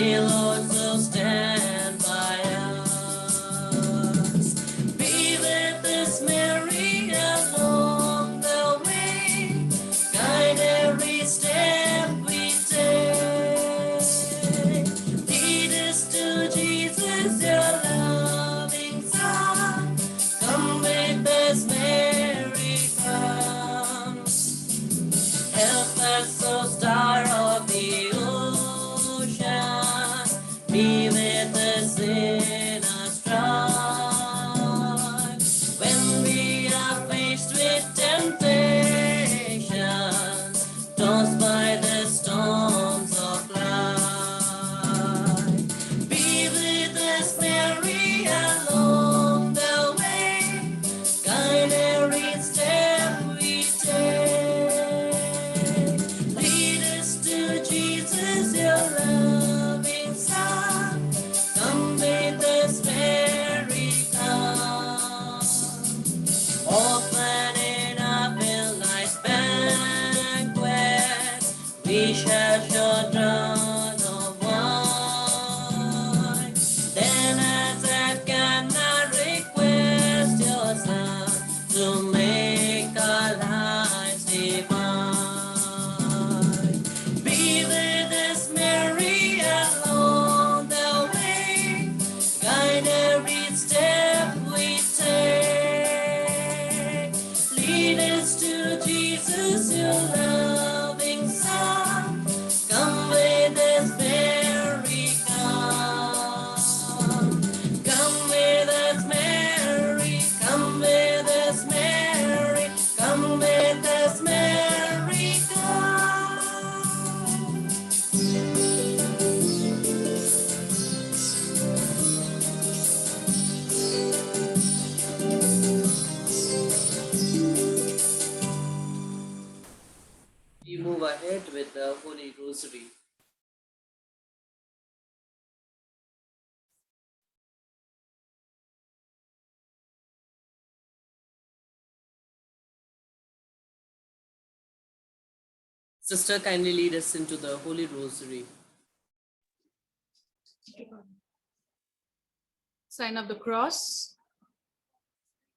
Dear Lord, so stand by us. Be with us, Mary, along the way. Guide every step we take. Lead us to Jesus, your loving Son. Come with us, Mary, come. Help us, O star of the ocean, be with us in our strife. When we are faced with temptation, tossed by the storms of life, be with us, Mary, along the way. Guide every step we take. Lead us to Jesus, your loving Son. Come with us, Mary, come. Often in our midnight banquet, we shall show draught of wine. Then as at Cana request your Son to make our lives divine. Be with us, Mary, along the way. Guide every step we take. Lead us to Jesus, your loving Son. Come with us, Mary, come. Come with us, Mary. Come with us, Mary. Come with us, Mary, come. We move ahead with the Holy Rosary. Sister, kindly lead us into the Holy Rosary. Sign of the cross.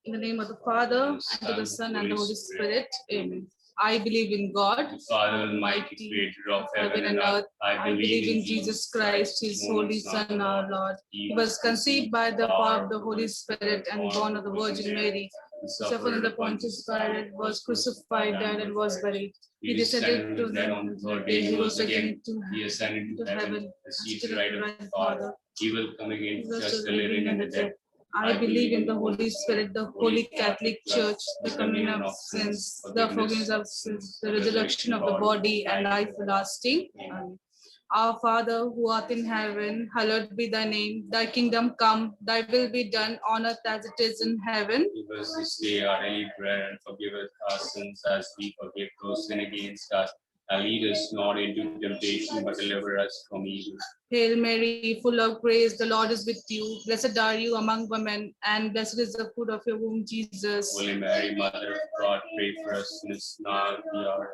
In the name of the Father, and to the Son, and the Holy Spirit. Amen. I believe in God, The Father Almighty, creator of heaven and earth. I believe in Jesus Christ, his holy Son, our Lord. He was conceived by the power of the Holy Spirit and born of the Virgin Mary. He suffered under Pontius Pilate, was crucified, died, and was buried. He descended to the on the third day. He rose again He ascended into to heaven, heaven, seated and right seated of at the the Father. Father. He will come again to Just judge the living and the dead. I believe in the Holy Spirit, the Holy Catholic Church, the communion of sins, the forgiveness of sins, the resurrection of the body, and life everlasting. Amen. Our Father, who art in heaven, hallowed be thy name. Thy kingdom come, thy will be done on earth as it is in heaven. Give us this day our daily bread, and forgive us our sins as we forgive those who sin against us. And lead us not into temptation, but deliver us from evil. Hail Mary, full of grace, the Lord is with you. Blessed are you among women, and blessed is the fruit of your womb, Jesus. Holy Mary, Mother of God, pray for us sinners now and at the hour.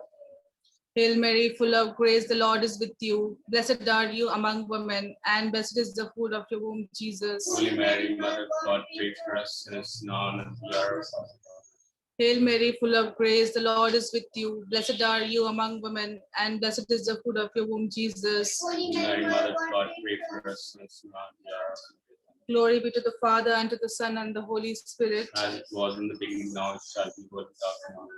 Hail Mary, full of grace, the Lord is with you. Blessed are you among women, and blessed is the fruit of your womb, Jesus. Holy Mary, Mother of God, pray for us sinners now and at the hour of our death. Hail Mary, full of grace, the Lord is with you. Blessed are you among women, and blessed is the fruit of your womb, Jesus. Holy Mary, Mother of God, pray for us sinners now and at the hour of our death. Glory be to the Father, and to the Son, and the Holy Spirit. As it was in the beginning, now it shall be, world without end.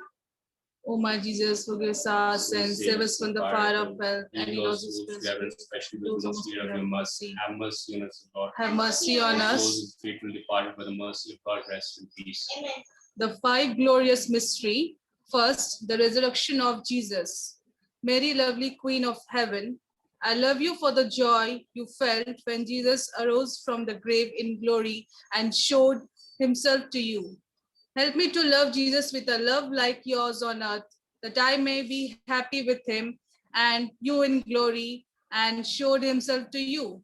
O my Jesus, forgive us our sins, save us from the fire of hell, and lead us those who have especially with those the who mercy of have your mercy. mercy. Have mercy on us, O Lord. Have mercy on Those us. whose faithful departed by the mercy of God, rest in peace. The five glorious mystery. First, the resurrection of Jesus. Mary, lovely Queen of Heaven, I love you for the joy you felt when Jesus arose from the grave in glory and showed himself to you. Help me to love Jesus with a love like yours on earth, that I may be happy with him and you in glory, and showed himself to you.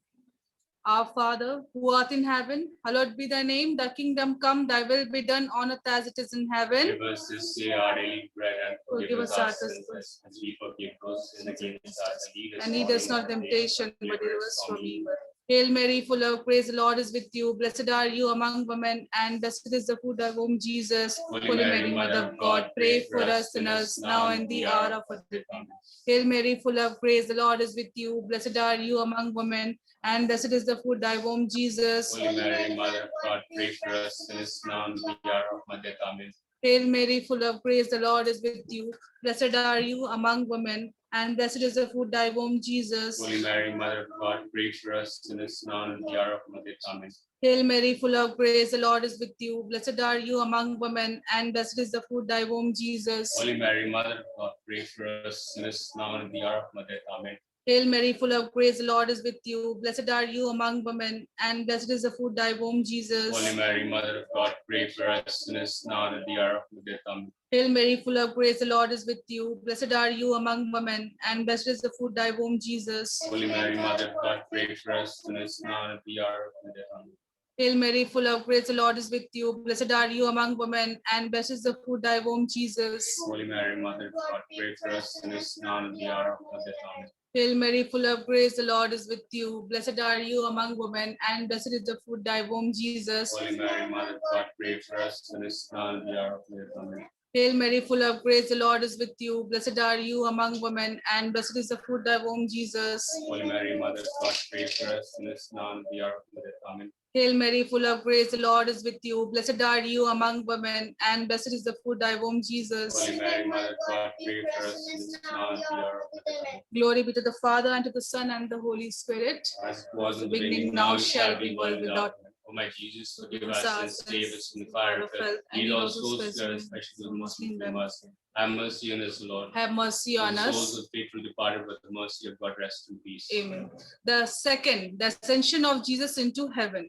Our Father, who art in heaven, hallowed be thy name. Thy kingdom come, thy will be done on earth as it is in heaven. Give us this day our daily bread and forgive us our sins as we forgive those who sin against us. And lead us not in temptation, but deliver us from evil. Hail Mary, full of grace, the Lord is with you. Blessed are you among women, and blessed is the fruit of whom Jesus. Holy Mary, Mother of God, pray for us sinners, now and the hour of our death. Amen. Hail Mary, full of grace, the Lord is with you. Blessed are you among women, and blessed is the fruit of thy womb, Jesus. Holy Mary, Mother of God, pray for us sinners, now and the hour of our death. Amen. Hail Mary, full of grace, the Lord is with you. Blessed are you among women, and blessed is the fruit of thy womb, Jesus. Holy Mary, Mother of God, pray for us sinners, now and the hour of our death. Amen. Hail Mary, full of grace, the Lord is with you. Blessed are you among women, and blessed is the fruit of thy womb, Jesus. Holy Mary, Mother of God, pray for us sinners, now and the hour of our death. Amen. Hail Mary, full of grace, the Lord is with you. Blessed are you among women, and blessed is the fruit of thy womb, Jesus. Holy Mary, Mother of God, pray for us sinners, now and at the hour of our death. Amen. Hail Mary, full of grace, the Lord is with you. Blessed are you among women, and blessed is the fruit of thy womb, Jesus. Holy Mary, Mother of God, pray for us sinners, now and at the hour of our death. Amen. Hail Mary, full of grace, the Lord is with you. Blessed are you among women, and blessed is the fruit of thy womb, Jesus. Holy Mary, Mother of God, pray for us sinners, now and at the hour of our death. Amen. Hail Mary, full of grace, the Lord is with you. Blessed are you among women, and blessed is the fruit of thy womb, Jesus. Holy Mary, Mother of God, pray for us sinners, now and at the hour of our death. Amen. Hail Mary, full of grace, the Lord is with you. Blessed are you among women, and blessed is the fruit of thy womb, Jesus. Holy Mary, Mother of God, pray for us sinners, now and at the hour of our death. Amen. Hail Mary, full of grace, the Lord is with you. Blessed are you among women, and blessed is the fruit of thy womb, Jesus. Holy Mary, Mother of God, pray for us sinners, now and at the hour of our death. Amen. Glory be to the Father, and to the Son, and the Holy Spirit. As it was in the beginning, now shall be world without end. O my Jesus, forgive us and save us from the fire of hell. Lead all souls to heaven, especially the most in the mercy. Have mercy on us, Lord. Have mercy on The us. souls of faithful departed, with the mercy of God, rest in peace. Amen. The second, the ascension of Jesus into heaven.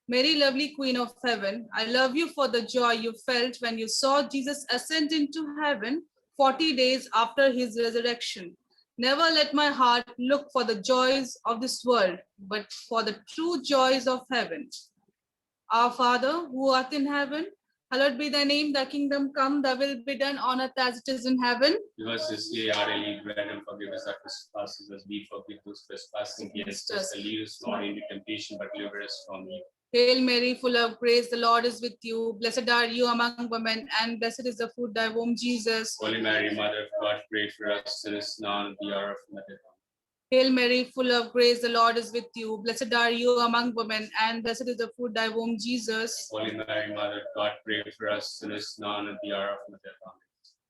Mary, lovely Queen of heaven, I love you for the joy you felt when you saw Jesus ascend into heaven 40 days after his resurrection. Never let my heart look for the joys of this world, but for the true joys of heaven. Our Father, who art in heaven, hallowed be thy name, thy kingdom come, thy will be done on earth as it is in heaven. Give us this day our daily bread, and forgive us our trespasses as we forgive those trespassing against us. And lead us not into temptation, but deliver us from evil. Hail Mary, full of grace, the Lord is with you. Blessed are you among women, and blessed is the fruit of thy womb, Jesus. Holy Mary, Mother of God, pray for us sinners, now and at the hour of our death. Hail Mary, full of grace, the Lord is with you. Blessed are you among women, and blessed is the fruit of thy womb, Jesus. Holy Mary, Mother of God, pray for us sinners, now and at the hour of our death. Amen.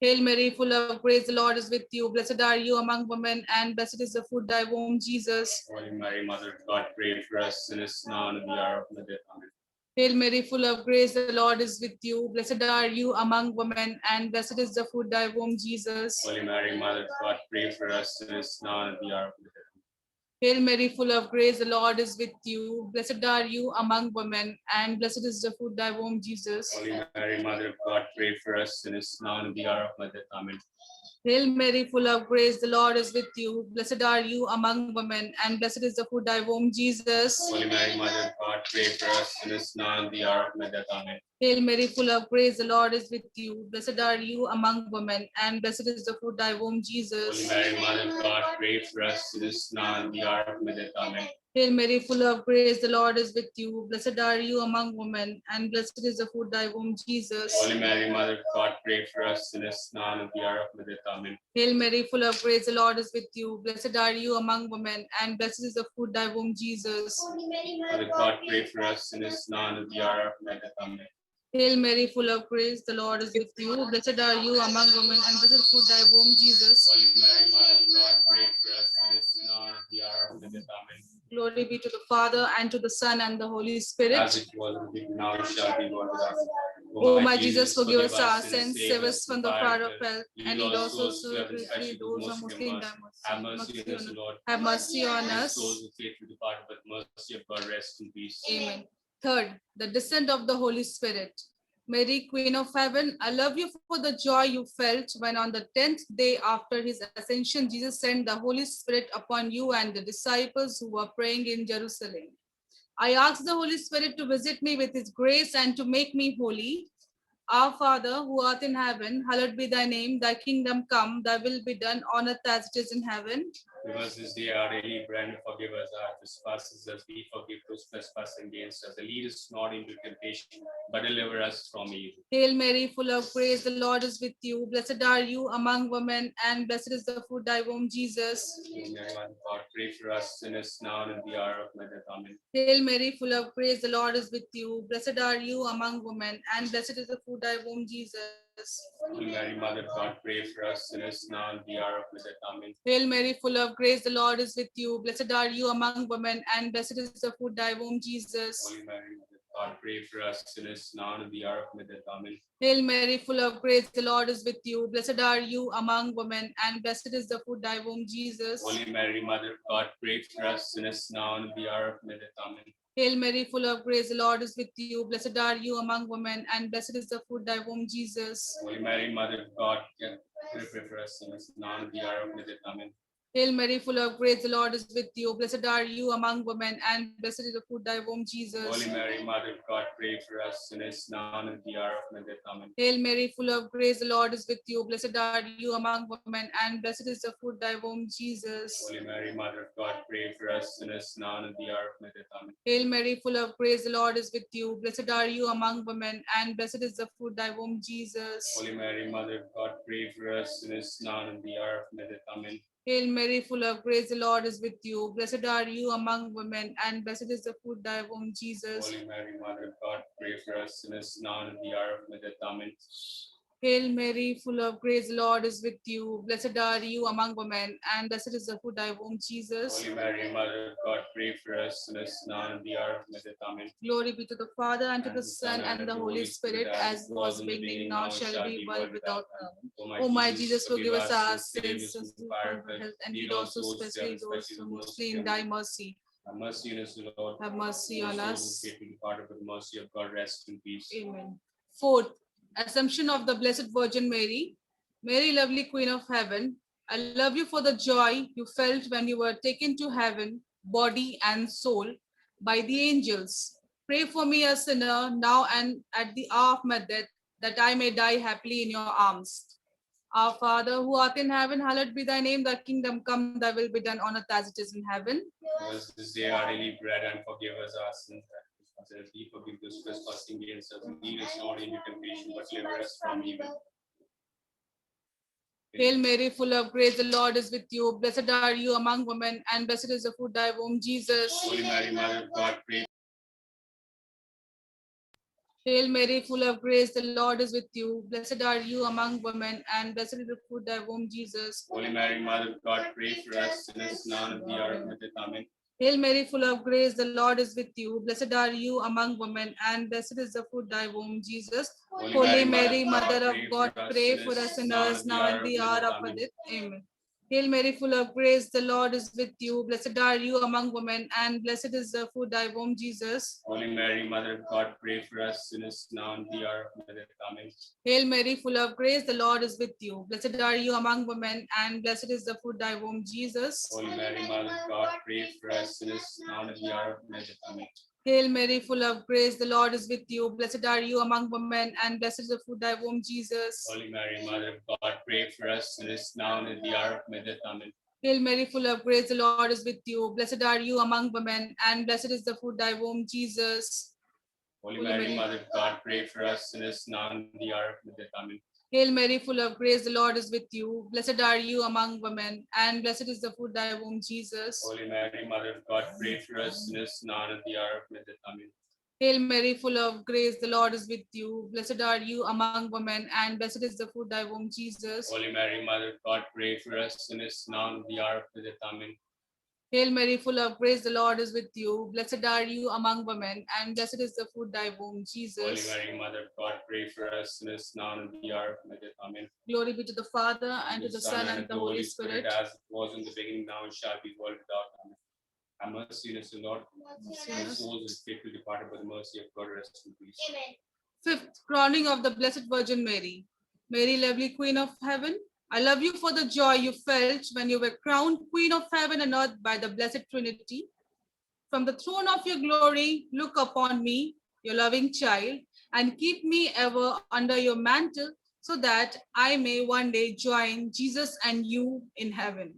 Hail Mary, full of grace, the Lord is with you. Blessed are you among women, and blessed is the fruit of thy womb, Jesus. Holy Mary, Mother of God, pray for us sinners, now and at the hour of our death. Amen. Hail Mary, full of grace, the Lord is with you. Blessed are you among women, and blessed is the fruit of thy womb, Jesus. Holy Mary, Mother of God, pray for us sinners, now and at the hour of our death. Hail Mary, full of grace, the Lord is with you. Blessed are you among women, and blessed is the fruit of thy womb, Jesus. Holy Mary, Mother of God, pray for us sinners, now and at the hour of our death. Amen. Hail Mary, full of grace, the Lord is with you. Blessed are you among women, and blessed is the fruit of thy womb, Jesus. Holy Mary, Mother of God, pray for us sinners, now and at the hour of our death. Amen. Hail Mary, full of grace, the Lord is with you. Blessed are you among women, and blessed is the fruit of thy womb, Holy Jesus. Mary, Mother of God, pray for us sinners, now and at the hour of our death. Amen. Hail Mary, full of grace, the Lord is with you. Blessed are you among women, and blessed is the fruit of thy womb, Jesus. Holy Mary, Mother of God, pray for us sinners, now and at the hour of our death. Amen. Hail Mary, full of grace, the Lord is with you. Blessed are you among women, and blessed is the fruit of thy womb, Jesus. Mother of God, pray for us sinners, now and at the hour of our death. Amen. Hail Mary, full of grace, the Lord is with you. Blessed are you among women, and blessed is the fruit of thy womb, Jesus. Holy Mary, Mother of God, pray for us sinners, now and at the hour of our death. Amen. Glory be to the Father, and to the Son, and the Holy As Spirit. it was in the beginning, now it shall be, world without end. O my Jesus, forgive us our sins, save us from the fire of hell, and lead us also to free those who are most in thy Have mercy on us, Lord. Have mercy on And us. souls of faithful departed, but mercy of God, rest in peace. Amen. Third, the descent of the Holy Spirit. Mary, Queen of Heaven, I love you for the joy you felt when on the 10th day after his ascension, Jesus sent the Holy Spirit upon you and the disciples who were praying in Jerusalem. I ask the Holy Spirit to visit me with his grace and to make me holy. Our Father, who art in heaven, hallowed be thy name. Thy kingdom come, thy will be done on earth as it is in heaven. Give us this day our daily bread, and forgive us our trespasses as we forgive those trespassing against us. And lead us not into temptation, but deliver us from evil. Hail Mary, full of grace, the Lord is with you. Blessed are you among women, and blessed is the fruit thy womb, Jesus. Holy Mary, Mother of God, pray for us sinners now and in the hour of my death. Amen. Hail Mary, full of grace, the Lord is with you. Blessed are you among women, and blessed is the fruit thy womb, Jesus. Holy Mary, Mother of God, pray for us sinners now and the hour of my death. Amen. Hail Mary, full of grace, the Lord is with you. Blessed are you among women, and blessed is the fruit thy womb, Jesus. Holy Mary, Mother of God, pray for us sinners now and in the hour of my death. Amen. Hail Mary, full of grace, the Lord is with you. Blessed are you among women, and blessed is the fruit thy womb, Jesus. Holy Mary, Mother of God, pray for us sinners now and in the hour of my death. Amen. Hail Mary, full of grace, the Lord is with you. Blessed are you among women, and blessed is the fruit thy womb, Jesus. Holy Mary, Mother of God, pray for us sinners now and in the hour of my death. Amen. Hail Mary, full of grace, the Lord is with you. Blessed are you among women, and blessed is the fruit thy womb, Jesus. Holy Mary, Mother of God, pray for us sinners now and in the hour of my death. Amen. Hail Mary, full of grace, the Lord is with you. Blessed are you among women, and blessed is the fruit thy womb, Jesus. Holy Mary, Mother of God, pray for us sinners now and in the hour of my death. Amen. Hail Mary, full of grace, the Lord is with you. Blessed are you among women, and blessed is the fruit thy womb, Jesus. Holy Mary, Mother of God, pray for us sinners now and in the hour of my death. Amen. Hail Mary, full of grace, the Lord is with you. Blessed are you among women, and blessed is the fruit thy womb, Jesus. Holy Mary, Mother of God, pray for us sinners now and in the hour of my death. Amen. Hail Mary, full of grace, the Lord is with you. Blessed are you among women, and blessed is the fruit thy womb, Jesus. Holy Mary, Mother of God, pray for us sinners now and in the hour of my death. Amen. Glory be to the Father, and to the Son, and the Holy Spirit, as was in the beginning, now shall be, world without end. O my Jesus, forgive us our sins, for health, and lead also especially those who mostly in thy mercy. Have mercy on us, Lord. Have mercy on Those us. who faithfully departed with the mercy of God, rest in peace. Amen. Fourth, Assumption of the Blessed Virgin Mary. Mary, lovely Queen of Heaven, I love you for the joy you felt when you were taken to heaven, body and soul, by the angels. Pray for me, a sinner, now and at the hour of my death, that I may die happily in your arms. Our Father, who art in heaven, hallowed be thy name. Thy kingdom come, thy will be done on earth as it is in heaven. Give us this day our daily bread, and forgive us our sins as we forgive those trespassing against us. And lead us not into temptation, but deliver us from evil. Hail Mary, full of grace, the Lord is with you. Blessed are you among women, and blessed is the fruit thy womb, Jesus. Holy Mary, Mother of God, pray. Hail Mary, full of grace, the Lord is with you. Blessed are you among women, and blessed is the fruit thy womb, Jesus. Holy Mary, Mother of God, pray for us sinners now and at the hour of my death. Amen. Hail Mary, full of grace, the Lord is with you. Blessed are you among women, and blessed is the fruit thy womb, Jesus. Holy Mary, Mother of God, pray for us sinners now and the hour of our death. Amen. Hail Mary, full of grace, the Lord is with you. Blessed are you among women, and blessed is the fruit thy womb, Jesus. Holy Mary, Mother of God, pray for us sinners now and the hour of my death. Amen. Hail Mary, full of grace, the Lord is with you. Blessed are you among women, and blessed is the fruit thy womb, Jesus. Holy Mary, Mother of God, pray for us sinners now and at the hour of my death. Amen. Hail Mary, full of grace, the Lord is with you. Blessed are you among women, and blessed is the fruit thy womb, Jesus. Holy Mary, Mother of God, pray for us sinners now and at the hour of my death. Amen. Hail Mary, full of grace, the Lord is with you. Blessed are you among women, and blessed is the fruit thy womb, Jesus. Holy Mary, Mother of God, pray for us sinners now and at the hour of my death. Amen. Hail Mary, full of grace, the Lord is with you. Blessed are you among women, and blessed is the fruit thy womb, Jesus. Holy Mary, Mother of God, pray for us sinners now and at the hour of my death. Amen. Hail Mary, full of grace, the Lord is with you. Blessed are you among women, and blessed is the fruit thy womb, Jesus. Holy Mary, Mother of God, pray for us sinners now and at the hour of my death. Amen. Hail Mary, full of grace, the Lord is with you. Blessed are you among women, and blessed is the fruit thy womb, Holy Jesus. Mary, Mother of God, pray for us sinners now and at the hour of my death. Amen. Glory be to the Father, and to the Son, and the Holy Spirit. As it was in the beginning, now and shall be, world without end. Have mercy on us, O Lord. Mercy on Our us. souls is faithful departed by the mercy of God, rest in peace. Fifth, crowning of the Blessed Virgin Mary. Mary, lovely Queen of Heaven, I love you for the joy you felt when you were crowned Queen of Heaven and Earth by the Blessed Trinity. From the throne of your glory, look upon me, your loving child, and keep me ever under your mantle, so that I may one day join Jesus and you in heaven.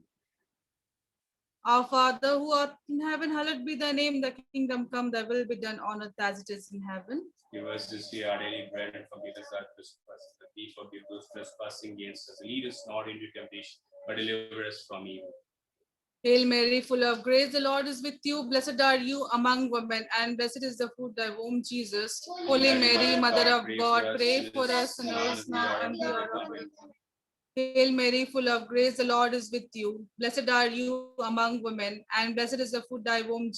Our Father who art in heaven, hallowed be thy name, thy kingdom come, thy will be done on earth as it is in heaven. Give us this day our daily bread, and forgive us our trespasses, that we forgive those trespassing against us. Lead us not into temptation, but deliver us from evil. Hail Mary, full of grace, the Lord is with you. Blessed are you among women, and blessed is the fruit of thy womb, Jesus. Holy Mary, Mother of God, pray for us sinners now and the hour of our death. Hail Mary, full of grace, the Lord is with you. Blessed are you among women, and blessed is the fruit of thy womb,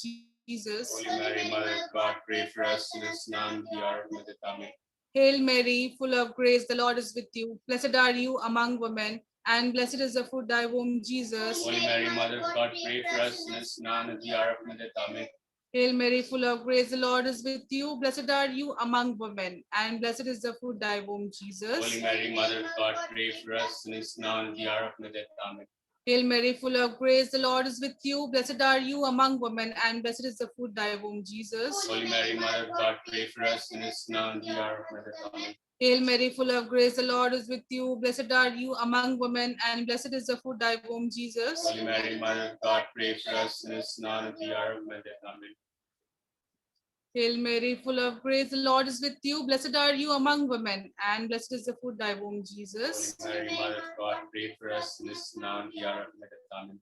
Jesus. Holy Mary, Mother of God, pray for us sinners now and the hour of our death. Amen. Hail Mary, full of grace, the Lord is with you. Blessed are you among women, and blessed is the fruit of thy womb, Jesus. Holy Mary, Mother of God, pray for us sinners now and at the hour of our death. Amen. Hail Mary, full of grace, the Lord is with you. Blessed are you among women, and blessed is the fruit of thy womb, Jesus. Holy Mary, Mother of God, pray for us sinners now and at the hour of our death. Amen. Hail Mary, full of grace, the Lord is with you. Blessed are you among women, and blessed is the fruit of thy womb, Jesus. Holy Mary, Mother of God, pray for us sinners now and at the hour of our death. Amen. Hail Mary, full of grace, the Lord is with you. Blessed are you among women, and blessed is the fruit of thy womb, Jesus. Holy Mary, Mother of God, pray for us sinners now and at the hour of our death. Amen. Hail Mary, full of grace, the Lord is with you. Blessed are you among women, and blessed is the fruit of thy womb, Jesus. Holy Mary, Mother of God, pray for us sinners now and at the hour of our death. Amen.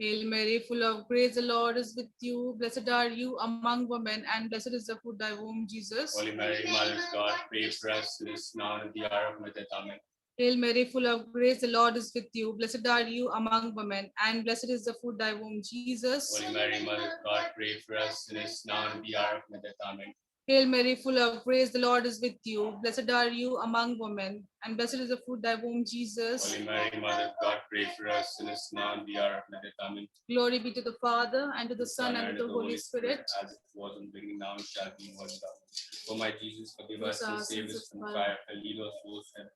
Hail Mary, full of grace, the Lord is with you. Blessed are you among women, and blessed is the fruit of thy womb, Jesus. Holy Mary, Mother of God, pray for us sinners now and at the hour of our death. Amen. Hail Mary, full of grace, the Lord is with you. Blessed are you among women, and blessed is the fruit of thy womb, Jesus. Holy Mary, Mother of God, pray for us sinners now and at the hour of our death. Amen. Hail Mary, full of grace, the Lord is with you. Blessed are you among women, and blessed is the fruit of thy womb, Jesus. Holy Mary, Mother of God, pray for us sinners now and at the hour of our death. Amen. Glory be to the Father, and to the Son, and to the Holy Spirit. As it was in the beginning, now and shall be, world without end. O my Jesus, forgive Forgive us and us save sins us of from fire. fire, and lead us those and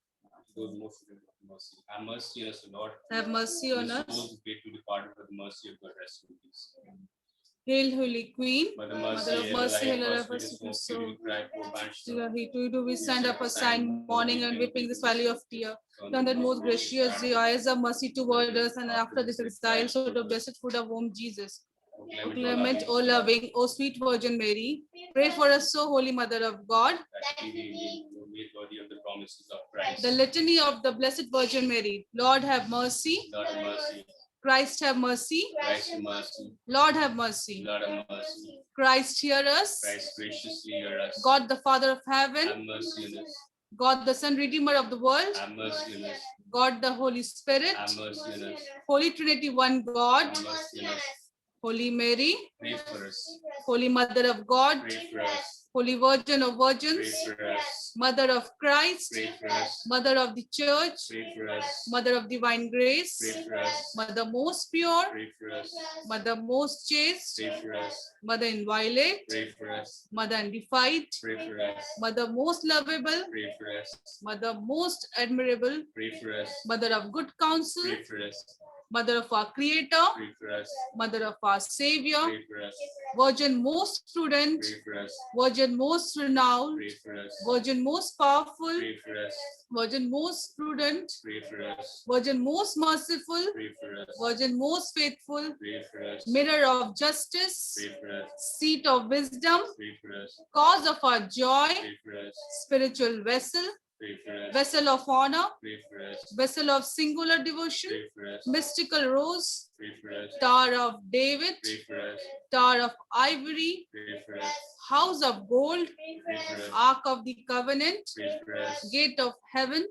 those most in need of mercy. Have mercy on us, O Lord. Have mercy on us. Those who pray to depart for the mercy of God, rest in peace. Hail, Holy Queen, Mother Mother of mercy, mercy, hail hail our our life, first sweetest soul. hope, cry for banished To you do we send up a sign, mourning and weeping this valley of tear. soul. Turn that most gracious eyes of mercy toward us, and after this exile, so the blessed fruit of womb, Jesus. O clement, O loving, O sweet Virgin Mary, pray for us, so Holy Mother of God. That we may be made worthy of the promises of Christ. The litany of the Blessed Virgin Mary. Lord have mercy. Lord have mercy. Christ have mercy. Christ have mercy. Lord have mercy. Lord have mercy. Christ hear us. Christ graciously hear us. God the Father of heaven. have mercy on us. God the Son, Redeemer of the world. Have mercy on us. God the Holy Spirit. Have mercy on us. Holy Trinity, one God. Have mercy on us. Holy Mary, Pray for us. Holy Mother of God. Pray for us. Holy Virgin of Pray Virgins. for us. Mother of Christ. Pray for us. Mother of the Church. Pray for us. Mother of divine grace. Pray for us. Mother most pure. Pray for us. Mother most chaste. Pray for us. Mother inviolate. Pray for us. Mother undefiled. Pray for us. Mother most lovable. Pray for us. Mother most admirable. Pray for us. Mother of good counsel. Pray for us. Mother of our Creator. Pray for us. Mother of our Savior. Pray for us. Virgin most prudent. Pray for us. Virgin most renowned. Pray for us. Virgin most powerful. Pray for us. Virgin most prudent. Pray for us. Virgin most merciful. Pray for us. Virgin most faithful. Pray for us. Mirror of justice. Pray for us. Seat of wisdom. Pray for us. Cause of our joy. Pray for us. Spiritual vessel. Pray for us. Vessel of honor. Pray for us. Vessel of singular devotion. Pray for us. Mystical rose. Pray for us. Tower of David. Pray for us. Tower of ivory. Pray for us. House of gold. Pray for us. Ark of the covenant. Pray for us. Gate of heaven.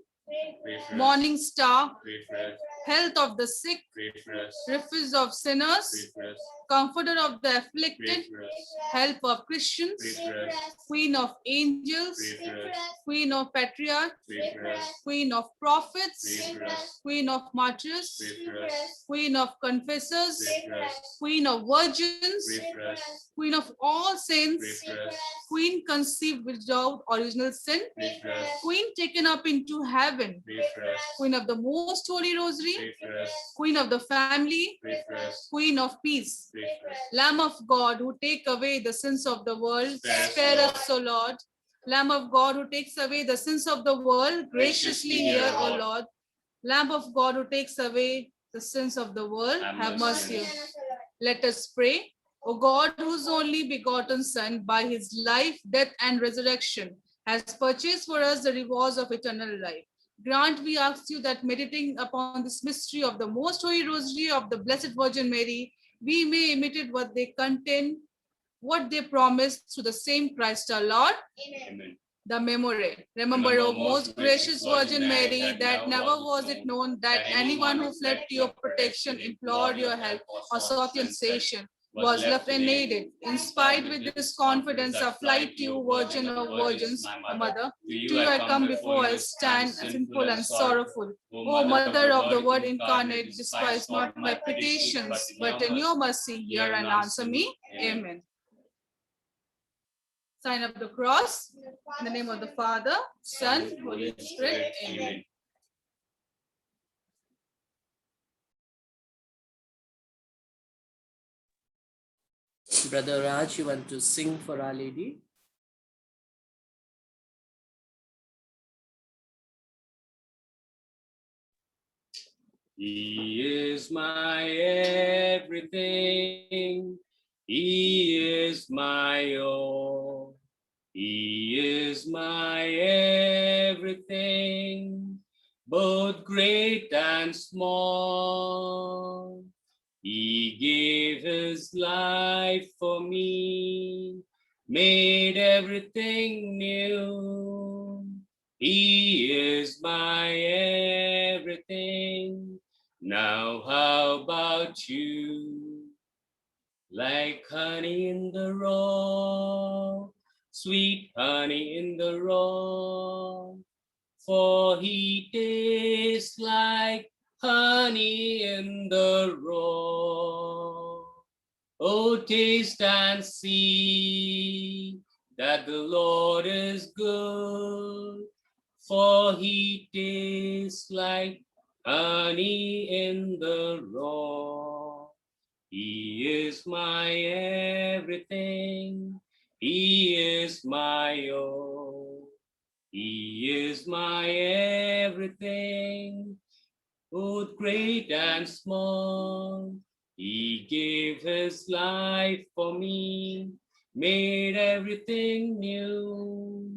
Pray for us. Morning star. Pray for us. Health of the sick. Pray for us. Refuge of sinners. Pray for us. Comforter of the Pray afflicted. for us. Help of Christians. Pray for us. Queen of angels. Pray for us. Queen of patriarchs. Pray for us. Queen of prophets. Pray for us. Queen of martyrs. Pray for us. Queen of confessors. Pray for us. Queen of virgins. Pray for us. Queen of all Pray saints. for us. Queen conceived without original sin. Pray for us. Queen taken up into heaven. Pray for us. Queen of the most holy rosary. Pray for us. Queen of the family, Pray for us. Queen of peace, Pray for us. Lamb of God who take away the sins of the world, Spare us, spare Lord. us, O Lord. Lamb of God who takes away the sins of the world, graciously hear, O Lord. Lamb of God who takes away the sins of the world, have mercy. Let us pray. O God, whose only begotten Son, by his life, death, and resurrection, has purchased for us the rewards of eternal life. Grant, we ask you, that meditating upon this mystery of the most holy rosary of the Blessed Virgin Mary, we may imitate what they contain, what they promise, through the same Christ our Lord. Amen. The Memory. Remember, O most gracious Virgin Mary, that never was it known that anyone who fled to your protection, implored your help, or sought your sensation, was left unaided. Inspired with this confidence, I fly to you, Virgin of Virgins, my Mother. To you I come before I stand, sinful and sorrowful. O Mother of the Word incarnate, despise not my petitions, but in your mercy hear and answer me. Amen. Sign of the cross. In the name of the Father, Son, Holy Spirit. Amen. Brother Raj, you want to sing for Our Lady? He is my everything. He is my all. He is my everything, both great and small. He gave his life for me, made everything new. He is my everything. Now how about you? Like honey in the rock, sweet honey in the rock, for he tastes like honey in the rock. Oh, taste and see that the Lord is good, for he tastes like honey in the rock. He is my everything. He is my all. He is my everything, both great and small. He gave his life for me, made everything new.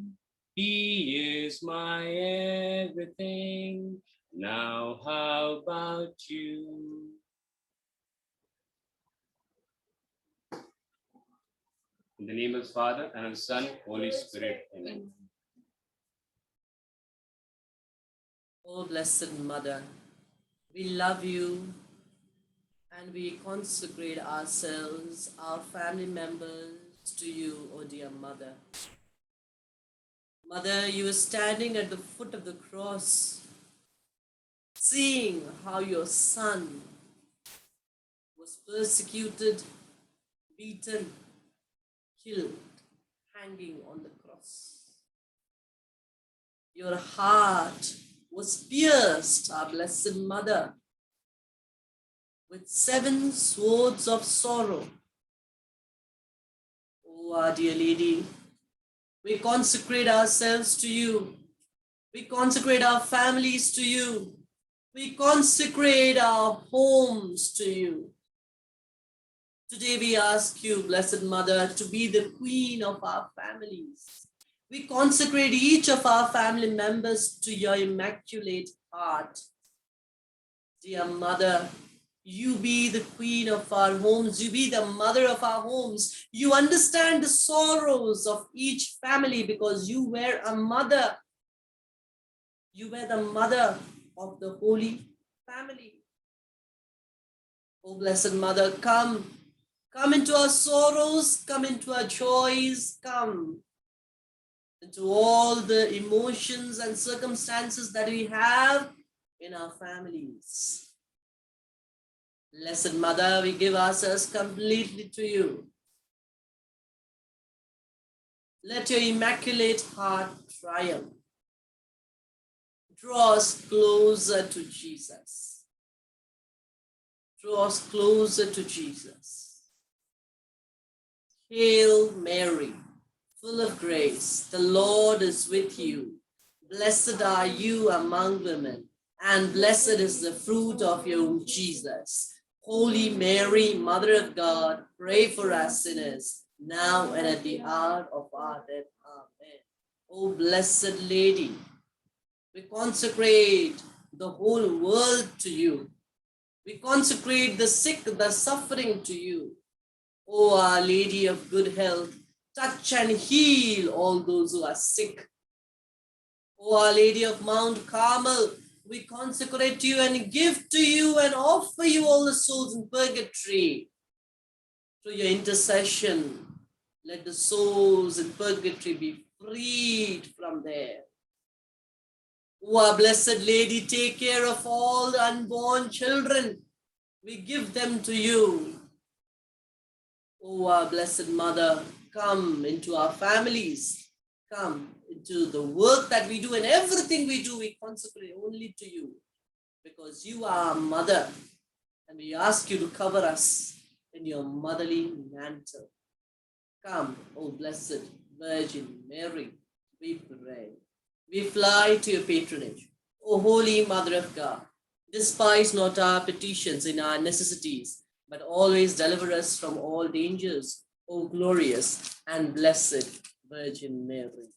He is my everything. Now how about you? In the name of the Father, and of the Son, Holy Spirit. Amen. Oh, Blessed Mother, we love you and we consecrate ourselves, our family members, to you, oh dear Mother. Mother, you are standing at the foot of the cross, seeing how your Son was persecuted, beaten, killed, hanging on the cross. Your heart was pierced, our Blessed Mother, with 7 swords of sorrow. Oh, our dear Lady, we consecrate ourselves to you. We consecrate our families to you. We consecrate our homes to you. Today we ask you, Blessed Mother, to be the queen of our families. We consecrate each of our family members to your immaculate heart. Dear Mother, you be the queen of our homes. You be the mother of our homes. You understand the sorrows of each family because you were a mother. You were the mother of the Holy Family. Oh, Blessed Mother, come. Come into our sorrows, come into our joys, come into all the emotions and circumstances that we have in our families. Blessed Mother, we give ourselves completely to you. Let your immaculate heart triumph. Draw us closer to Jesus. Draw us closer to Jesus. Hail Mary, full of grace, the Lord is with you. Blessed are you among women, and blessed is the fruit of your womb, Jesus. Holy Mary, Mother of God, pray for us sinners, now and at the hour of our death. Amen. O Blessed Lady, we consecrate the whole world to you. We consecrate the sick, the suffering to you. O Our Lady of good health, touch and heal all those who are sick. O Our Lady of Mount Carmel, we consecrate you and give to you and offer you all the souls in purgatory. Through your intercession, let the souls in purgatory be freed from there. O our Blessed Lady, take care of all the unborn children. We give them to you. O our Blessed Mother, come into our families. Come into the work that we do, and everything we do, we consecrate only to you, because you are our mother, and we ask you to cover us in your motherly mantle. Come, O Blessed Virgin Mary, we pray. We fly to your patronage. O Holy Mother of God, despise not our petitions in our necessities, but always deliver us from all dangers, O glorious and blessed Virgin Mary.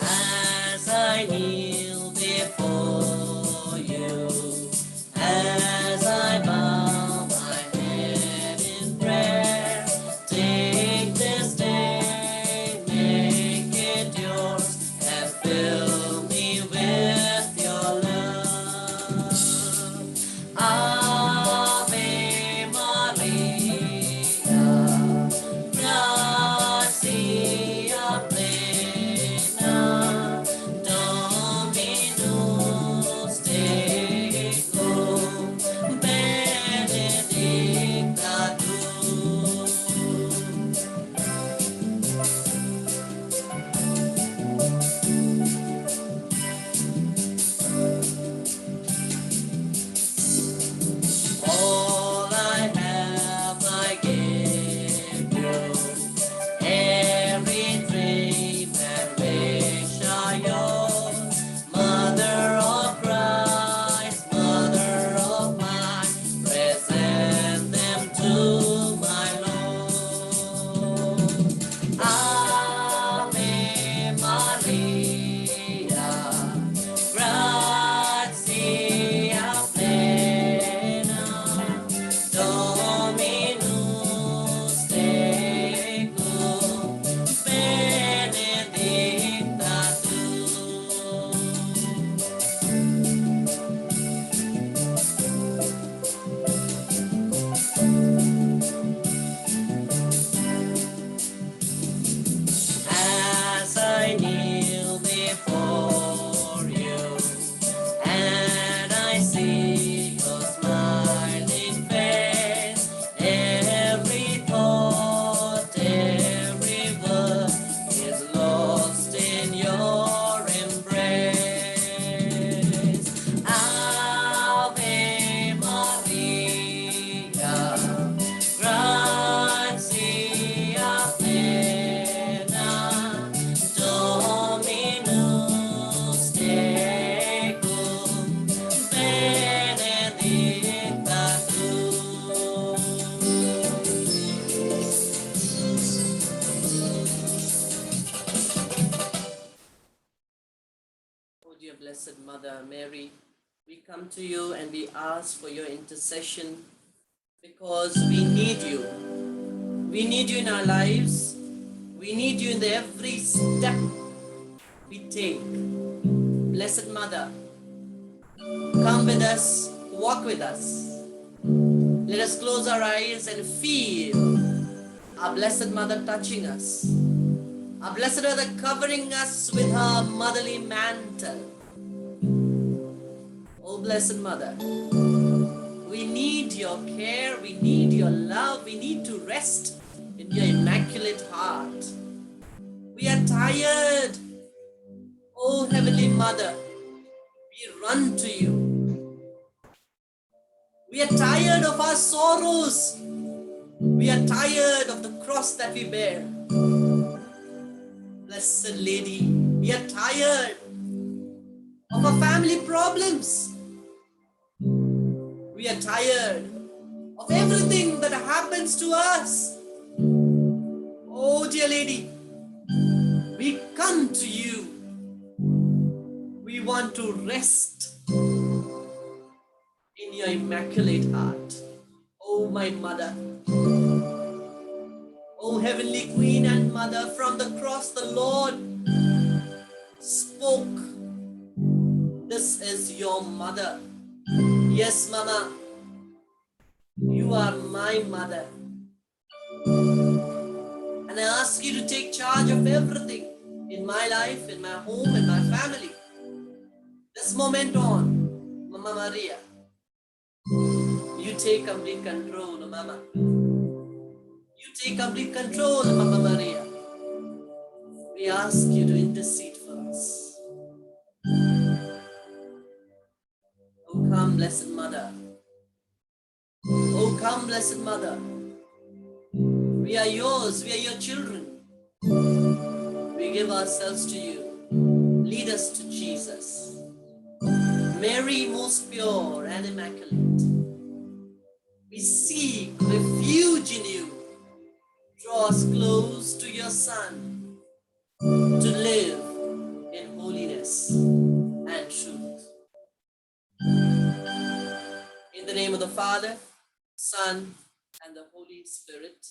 As I kneel before you, as I bow my head in prayer, take this day, make it yours, and fill me with your love. Ave Maria, gratia plena, Dominus tecum, benedicta tu. All I have I give you, every dream and wish are yours. Mother of Christ, Mother of mine, present them to my Lord. Ave Maria, gratia plena, Dominus tecum, benedicta tu. As I kneel before you, and I see your smiling face, every thought, every word is lost in your embrace. Ave Maria, gratia plena, Dominus tecum, benedicta tu. Oh dear Blessed Mother Mary, we come to you and we ask for your intercession, because we need you. We need you in our lives. We need you in the every step we take. Blessed Mother, come with us, walk with us. Let us close our eyes and feel our Blessed Mother touching us. Our Blessed Mother covering us with her motherly mantle. Oh, Blessed Mother, we need your care, we need your love, we need to rest in your immaculate heart. We are tired. Oh, Heavenly Mother, we run to you. We are tired of our sorrows. We are tired of the cross that we bear. Blessed Lady, we are tired of our family problems. We are tired of everything that happens to us. Oh, dear Lady, we come to you. We want to rest in your immaculate heart. Oh, my Mother. Oh, Heavenly Queen and Mother, from the cross the Lord spoke. This is your mother. Yes, Mama, you are my mother. And I ask you to take charge of everything in my life, in my home, in my family. This moment on, Mama Maria, you take complete control, Mama. You take complete control, Mama Maria. We ask you to intercede for us. Oh, come, Blessed Mother. Oh, come, Blessed Mother. We are yours. We are your children. We give ourselves to you. Lead us to Jesus. Mary, most pure and immaculate. We seek refuge in you. Draw us close to your Son to live in holiness and truth. In the name of the Father, Son, and the Holy Spirit.